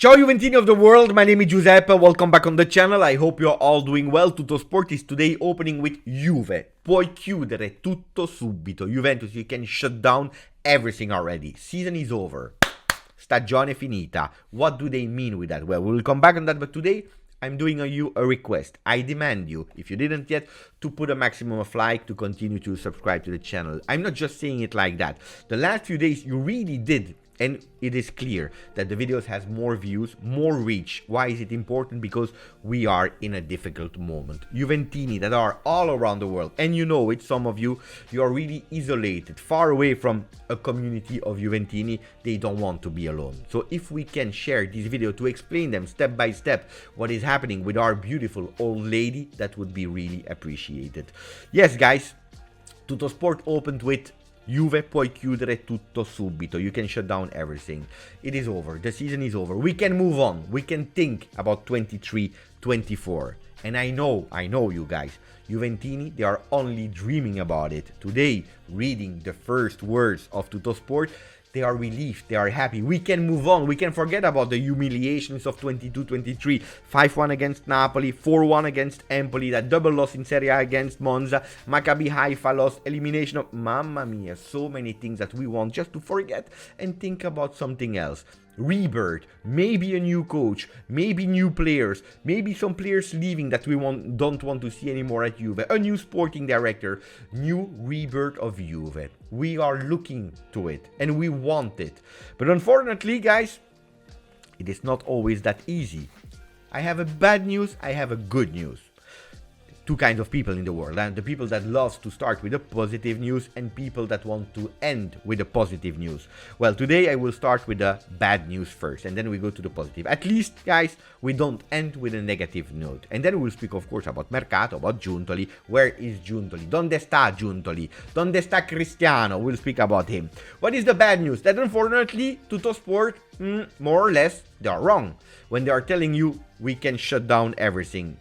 Ciao Juventini of the world, my name is Giuseppe, welcome back on the channel, I hope you're all doing well. Tuttosport is today opening with Juve. Puoi chiudere tutto subito. Juventus, you can shut down everything already. Season is over. Stagione finita. What do they mean with that? Well, we'll come back on that, but today I'm doing you a request. I demand you, if you didn't yet, to put a maximum of like, to continue to subscribe to the channel. I'm not just saying it like that. The last few days you really did. And it is clear that the videos has more views, more reach. Why is it important? Because we are in a difficult moment. Juventini that are all around the world, and you know it, some of you are really isolated, far away from a community of Juventini. They don't want to be alone. So if we can share this video to explain them step by step what is happening with our beautiful old lady, that would be really appreciated. Yes, guys, Tuttosport opened with Juve puoi chiudere tutto subito. You can shut down everything. It is over. The season is over. We can move on. We can think about 23-24. And I know you guys. Juventini, they are only dreaming about it. Today, reading the first words of Tuttosport, they are relieved, they are happy. We can move on, we can forget about the humiliations of 22-23. 5-1 against Napoli, 4-1 against Empoli, that double loss in Serie A against Monza, Maccabi Haifa lost, elimination of... Mamma mia, so many things that we want just to forget and think about something else. Rebirth, maybe a new coach, maybe new players, maybe some players leaving that we don't want to see anymore at Juve, a new sporting director, new rebirth of Juve. We are looking to it and we want it. But unfortunately, guys, it is not always that easy. I have a bad news, I have a good news. Two kinds of people in the world, and the people that love to start with the positive news and people that want to end with the positive news. Well, today I will start with the bad news first and then we go to the positive. At least, guys, we don't end with a negative note. And then we'll speak, of course, about Mercato, about Giuntoli. Where is Giuntoli? Donde sta Giuntoli? Donde sta Cristiano? We'll speak about him. What is the bad news? That unfortunately, Tuttosport, more or less, they are wrong when they are telling you we can shut down everything.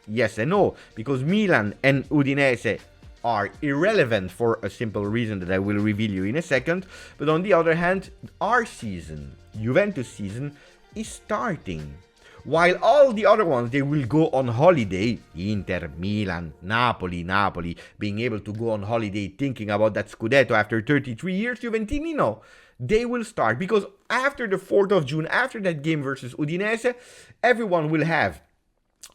Yes and no, because Milan and Udinese are irrelevant for a simple reason that I will reveal you in a second. But on the other hand, our season, Juventus season, is starting. While all the other ones, they will go on holiday. Inter, Milan, Napoli, being able to go on holiday thinking about that Scudetto after 33 years, Juventini, no. They will start because after the 4th of June, after that game versus Udinese, everyone will have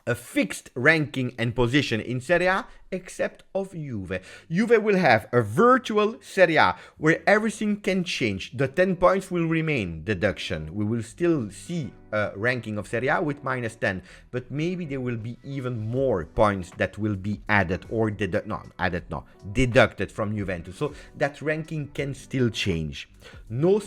a fixed ranking and position in Serie A except of Juve. Juve will have a virtual Serie A where everything can change. The 10 points will remain deduction. We will still see a ranking of Serie A with -10, but maybe there will be even more points that will be added or deducted from Juventus. So that ranking can still change. No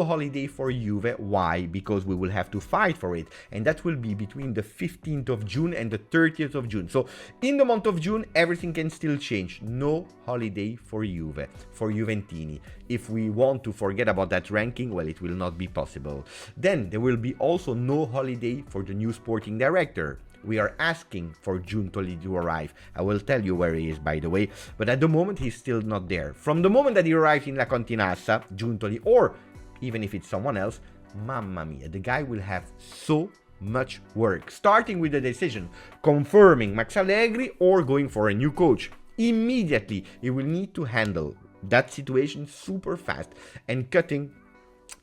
holiday for Juve. Why? Because we will have to fight for it, and that will be between the 15th of June and the 30th of June. So in the month of June, everything can still change. No holiday for Juve, for Juventini. If we want to forget about that ranking, well, it will not be possible. Then there will be also no holiday for the new sporting director. We are asking for Giuntoli to arrive. I will tell you where he is, by the way, but at the moment he's still not there. From the moment that he arrives in La Continassa, Giuntoli, or even if it's someone else, mamma mia, the guy will have so much work, starting with the decision, confirming Max Allegri or going for a new coach. Immediately, he will need to handle that situation super fast and cutting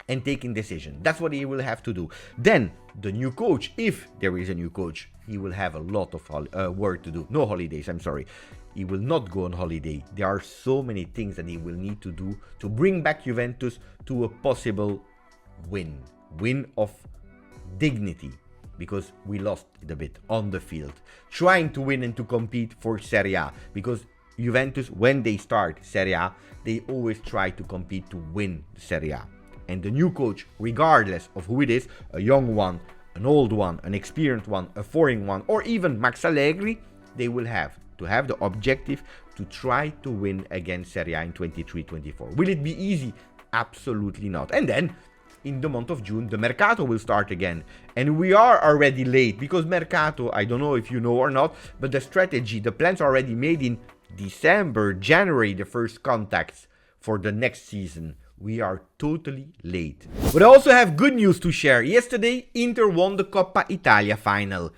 and taking decision. That's what he will have to do. Then the new coach, if there is a new coach, he will have a lot of work to do. No holidays, I'm sorry. He will not go on holiday. There are so many things that he will need to do to bring back Juventus to a possible win of dignity, because we lost it a bit on the field, trying to win and to compete for Serie A, because Juventus, when they start Serie A, they always try to compete to win Serie A. And the new coach, regardless of who it is, a young one, an old one, an experienced one, a foreign one, or even Max Allegri, they will have to have the objective to try to win against Serie A in 23-24. Will it be easy? Absolutely not. And then in the month of June, the Mercato will start again. And we are already late because Mercato, I don't know if you know or not, but the strategy, the plans are already made in December, January, the first contacts for the next season. We are totally late. But I also have good news to share. Yesterday, Inter won the Coppa Italia final.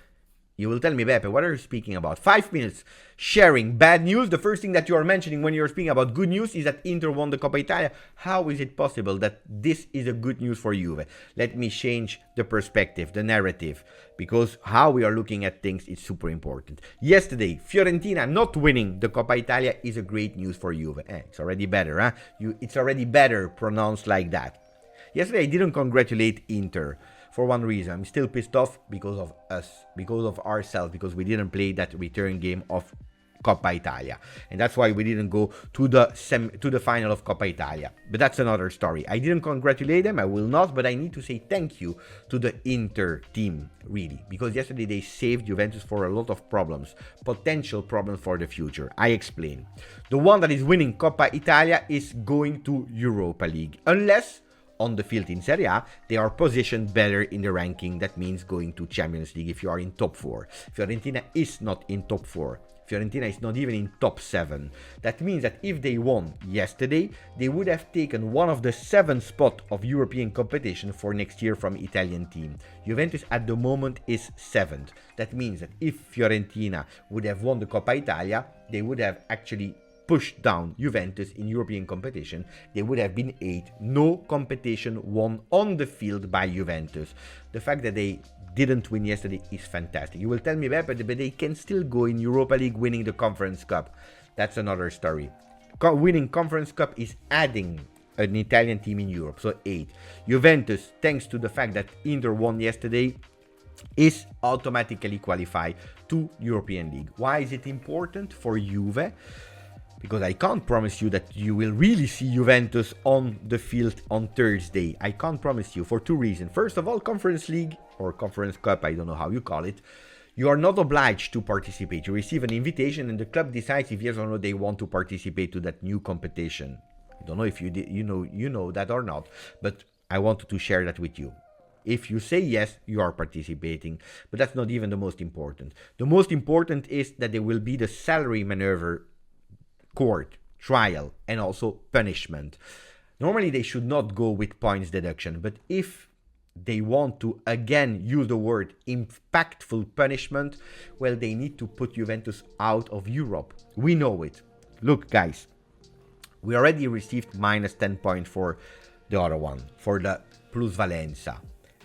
You will tell me, Beppe, what are you speaking about? 5 minutes sharing bad news. The first thing that you are mentioning when you're speaking about good news is that Inter won the Coppa Italia. How is it possible that this is a good news for Juve? Let me change the perspective, the narrative, because how we are looking at things is super important. Yesterday, Fiorentina not winning the Coppa Italia is a great news for Juve. It's already better, huh? It's already better pronounced like that. Yesterday, I didn't congratulate Inter. For one reason, I'm still pissed off because of us, because of ourselves, because we didn't play that return game of Coppa Italia. And that's why we didn't go to the final of Coppa Italia. But that's another story. I didn't congratulate them, I will not, but I need to say thank you to the Inter team, really. Because yesterday they saved Juventus for a lot of problems, potential problems for the future. I explain. The one that is winning Coppa Italia is going to Europa League. Unless on the field in Serie A, they are positioned better in the ranking. That means going to Champions League if you are in top 4. Fiorentina is not in top 4. Fiorentina is not even in top 7. That means that if they won yesterday, they would have taken one of the 7 spots of European competition for next year from Italian team. Juventus at the moment is 7th. That means that if Fiorentina would have won the Coppa Italia, they would have actually pushed down Juventus in European competition. They would have been 8th. No competition won on the field by Juventus. The fact that they didn't win yesterday is fantastic. You will tell me, but they can still go in Europa League winning the Conference Cup. That's another story. Winning Conference Cup is adding an Italian team in Europe, so 8. Juventus, thanks to the fact that Inter won yesterday, is automatically qualified to European League. Why is it important for Juve? Because I can't promise you that you will really see Juventus on the field on Thursday. I can't promise you for 2 reasons. First of all, Conference League or Conference Cup, I don't know how you call it, you are not obliged to participate. You receive an invitation and the club decides if yes or no they want to participate to that new competition. I don't know if you know that or not, but I wanted to share that with you. If you say yes, you are participating, but that's not even the most important. The most important is that there will be the salary maneuver court, trial, and also punishment. Normally they should not go with points deduction, but if they want to again use the word impactful punishment, well, they need to put Juventus out of Europe. We know it. Look, guys, we already received minus 10 points for the other one, for the plusvalenza.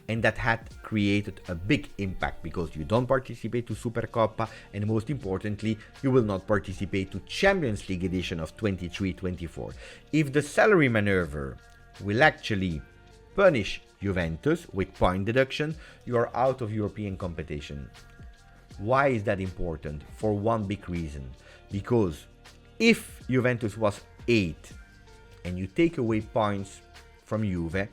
And that had created a big impact because you don't participate to Supercoppa and most importantly, you will not participate to Champions League edition of 23-24. If the salary maneuver will actually punish Juventus with point deduction, you are out of European competition. Why is that important? For one big reason. Because if Juventus was 8 and you take away points from Juve,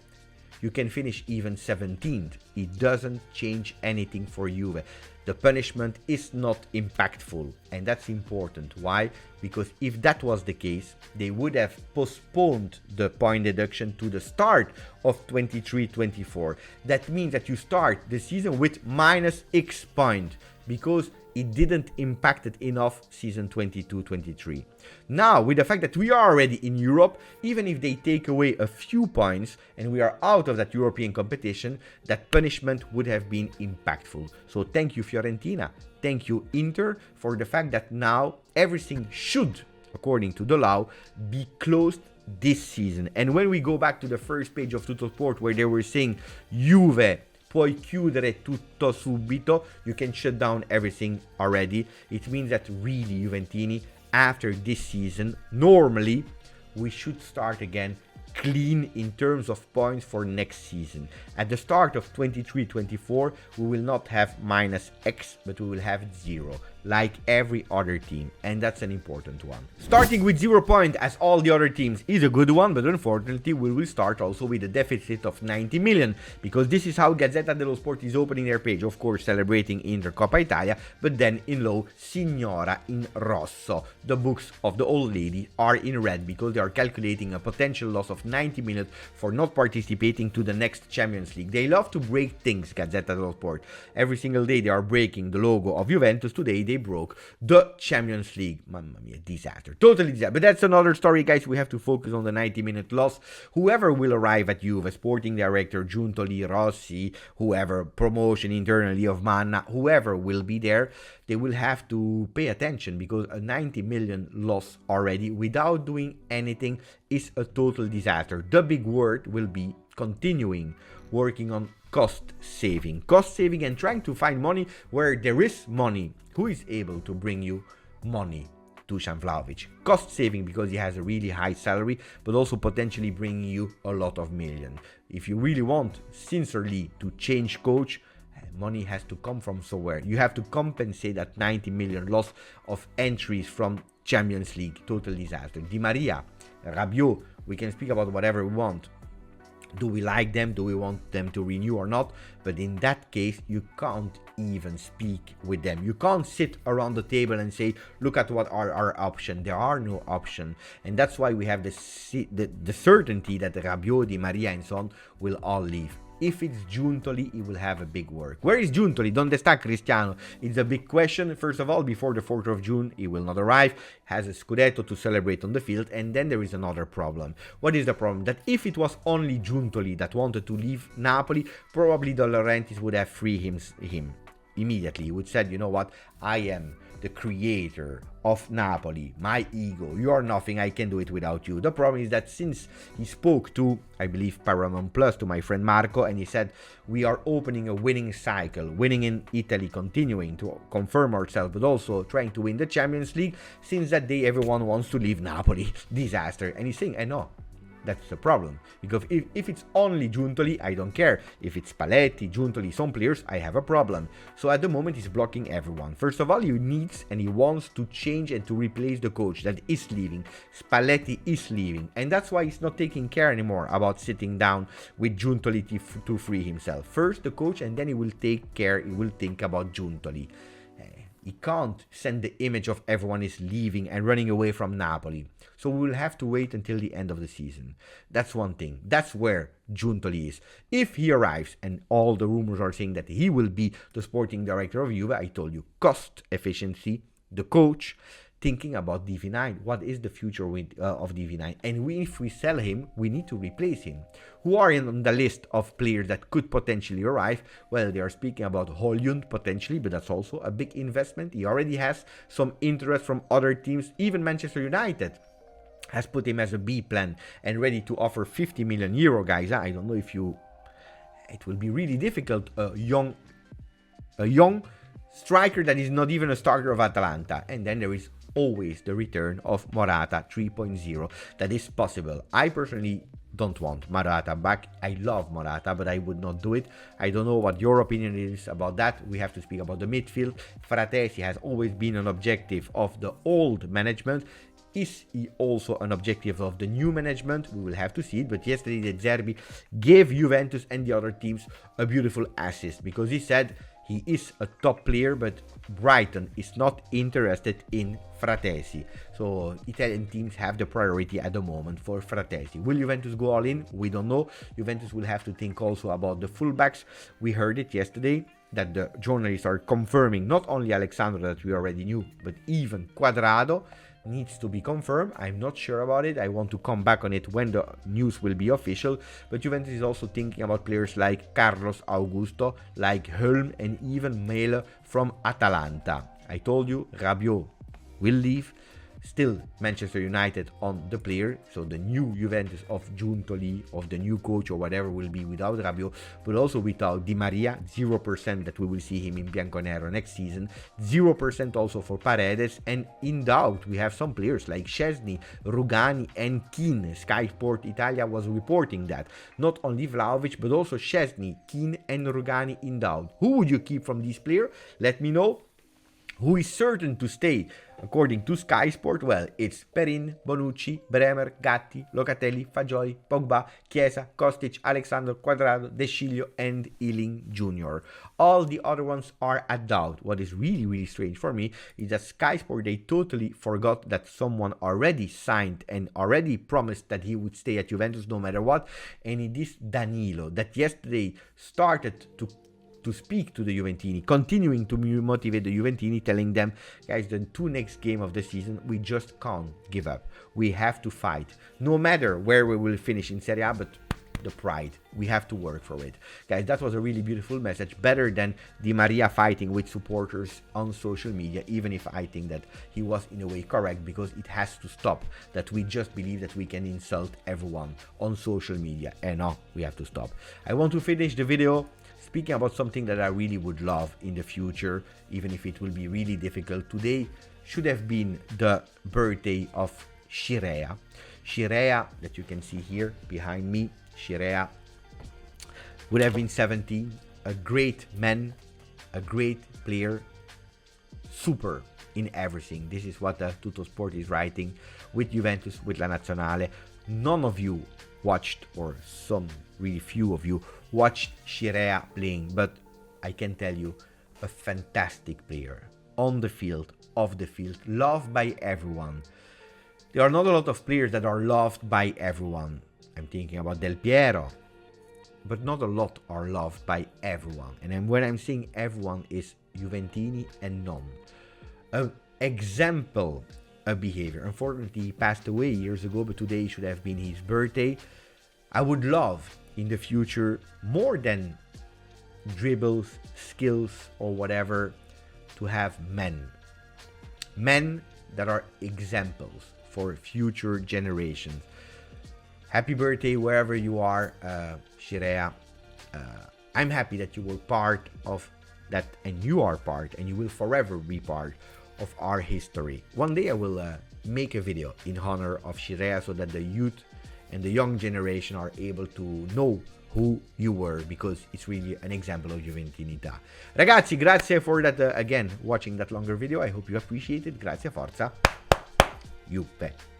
you can finish even 17th. It doesn't change anything for Juve. The punishment is not impactful, and that's important. Why? Because if that was the case, they would have postponed the point deduction to the start of 23-24. That means that you start the season with minus X point because it didn't impact it enough season 22-23. Now, with the fact that we are already in Europe, even if they take away a few points and we are out of that European competition, that punishment would have been impactful. So thank you, Fiorentina. Thank you, Inter, for the fact that now everything should, according to the law, be closed this season. And when we go back to the first page of Tuttosport where they were saying Juve puoi chiudere tutto subito, you can shut down everything already. It means that really, Juventini, after this season, normally we should start again clean in terms of points for next season. At the start of 23-24, we will not have minus X, but we will have 0, like every other team, and that's an important one. Starting with 0 points as all the other teams is a good one, but unfortunately we will start also with a deficit of 90 million, because this is how Gazzetta dello Sport is opening their page, of course celebrating Inter Coppa Italia, but then in low, Signora in rosso. The books of the old lady are in red because they are calculating a potential loss of 90 million for not participating to the next Champions League. They love to break things, Gazzetta dello Sport. Every single day they are breaking the logo of Juventus. Today they they broke the Champions League. Mamma mia, disaster. Totally disaster. But that's another story, guys. We have to focus on the 90-minute loss. Whoever will arrive at Juve, sporting director, Giuntoli, Rossi, whoever, promotion internally of Manna, whoever will be there, they will have to pay attention, because a 90 million loss already without doing anything is a total disaster. The big word will be continuing working on cost saving and trying to find money where there is money. Who is able to bring you money? Dusan Vlahovic. Cost saving because he has a really high salary, but also potentially bringing you a lot of million. If you really want sincerely to change coach, money has to come from somewhere. You have to compensate that 90 million loss of entries from Champions League. Total disaster. Di Maria, Rabiot, we can speak about whatever we want. Do we like them? Do we want them to renew or not? But in that case, you can't even speak with them. You can't sit around the table and say, look at what are our options. There are no options. And that's why we have the certainty that Rabiot, Di Maria and so on will all leave. If it's Giuntoli, he will have a big work. Where is Giuntoli? Donde sta Cristiano? It's a big question. First of all, before the 4th of June, he will not arrive. Has a Scudetto to celebrate on the field. And then there is another problem. What is the problem? That if it was only Giuntoli that wanted to leave Napoli, probably De Laurentiis would have freed him immediately. He would say, you know what, I am the creator of Napoli, my ego, you are nothing, I can do it without you. The problem is that since he spoke to, I believe, Paramount Plus, to my friend Marco, and he said, we are opening a winning cycle, winning in Italy, continuing to confirm ourselves, but also trying to win the Champions League. Since that day, everyone wants to leave Napoli. Disaster. And he's saying, I know. That's the problem, because if it's only Giuntoli, I don't care. If it's Spalletti, Giuntoli, some players, I have a problem. So at the moment, he's blocking everyone. First of all, he needs and he wants to change and to replace the coach that is leaving. Spalletti is leaving, and that's why he's not taking care anymore about sitting down with Giuntoli to free himself. First the coach, and then he will take care, he will think about Giuntoli. He can't send the image of everyone is leaving and running away from Napoli. So we will have to wait until the end of the season. That's one thing. That's where Giuntoli is. If he arrives, and all the rumors are saying that he will be the sporting director of Juve, I told you, cost efficiency, the coach, thinking about DV9. What is the future of DV9? And if we sell him, we need to replace him. Who are on the list of players that could potentially arrive? Well, they are speaking about Højlund potentially, but that's also a big investment. He already has some interest from other teams. Even Manchester United has put him as a B plan and ready to offer 50 million euro, guys. I don't know if you... It will be really difficult. A young striker that is not even a starter of Atalanta. And then there is always the return of Morata 3.0. That is possible. I personally don't want Morata back. I love Morata, but I would not do it. I don't know what your opinion is about that. We have to speak about the midfield. Fratesi has always been an objective of the old management. Is he also an objective of the new management? We will have to see it. But yesterday, De Zerbi gave Juventus and the other teams a beautiful assist, because he said he is a top player, but Brighton is not interested in Fratesi. So Italian teams have the priority at the moment for Fratesi. Will Juventus go all in? We don't know. Juventus will have to think also about the fullbacks. We heard it yesterday that the journalists are confirming not only Alexandro that we already knew, but even Cuadrado needs to be confirmed. I'm not sure about it. I want to come back on it when the news will be official. But Juventus is also thinking about players like Carlos Augusto, like Hulm, and even Mele from Atalanta. I told you, Rabiot will leave. Still Manchester United on the player, so the new Juventus of Giuntoli, of the new coach or whatever, will be without Rabiot, but also without Di Maria. 0% that we will see him in Bianconero next season. 0% also for Paredes, and in doubt we have some players like Szczesny, Rugani and Keane. Sky Sport Italia was reporting that not only Vlahovic but also Szczesny, Keane and Rugani in doubt. Who would you keep from these players? Let me know. Who is certain to stay, according to Sky Sport? Well, it's Perin, Bonucci, Bremer, Gatti, Locatelli, Fagioli, Pogba, Chiesa, Kostic, Alexandro, Cuadrado, De Sciglio, and Ealing Jr. All the other ones are at doubt. What is really strange for me is that Sky Sport, they totally forgot that someone already signed and already promised that he would stay at Juventus no matter what, and it is Danilo, that yesterday started to to speak to the Juventini, continuing to motivate the Juventini, telling them, guys, the 2 next game of the season, we just can't give up. We have to fight, no matter where we will finish in Serie A, but the pride, we have to work for it. Guys, that was a really beautiful message, better than Di Maria fighting with supporters on social media, even if I think that he was in a way correct, because it has to stop that we just believe that we can insult everyone on social media, and no, we have to stop. I want to finish the video speaking about something that I really would love in the future, even if it will be really difficult. Today should have been the birthday of Scirea. Scirea, that you can see here behind me, Scirea would have been 17, a great man, a great player, super in everything. This is what Tuttosport is writing with Juventus, with La Nazionale. None of you watched, or some really few of you watched Scirea playing, but I can tell you, a fantastic player on the field, off the field, loved by everyone. There are not a lot of players that are loved by everyone. I'm thinking about Del Piero, but not a lot are loved by everyone. And when I'm saying everyone, is Juventini and non. An example of behavior. Unfortunately, he passed away years ago, but today should have been his birthday. I would love in the future, more than dribbles, skills, or whatever, to have men. Men that are examples for future generations. Happy birthday wherever you are, Scirea. I'm happy that you were part of that, and you are part, and you will forever be part of our history. One day I will make a video in honor of Scirea, so that the youth and the young generation are able to know who you were, because it's really an example of Juventinità. Ragazzi, grazie for that, again, watching that longer video. I hope you appreciate it. Grazie, forza, Juve.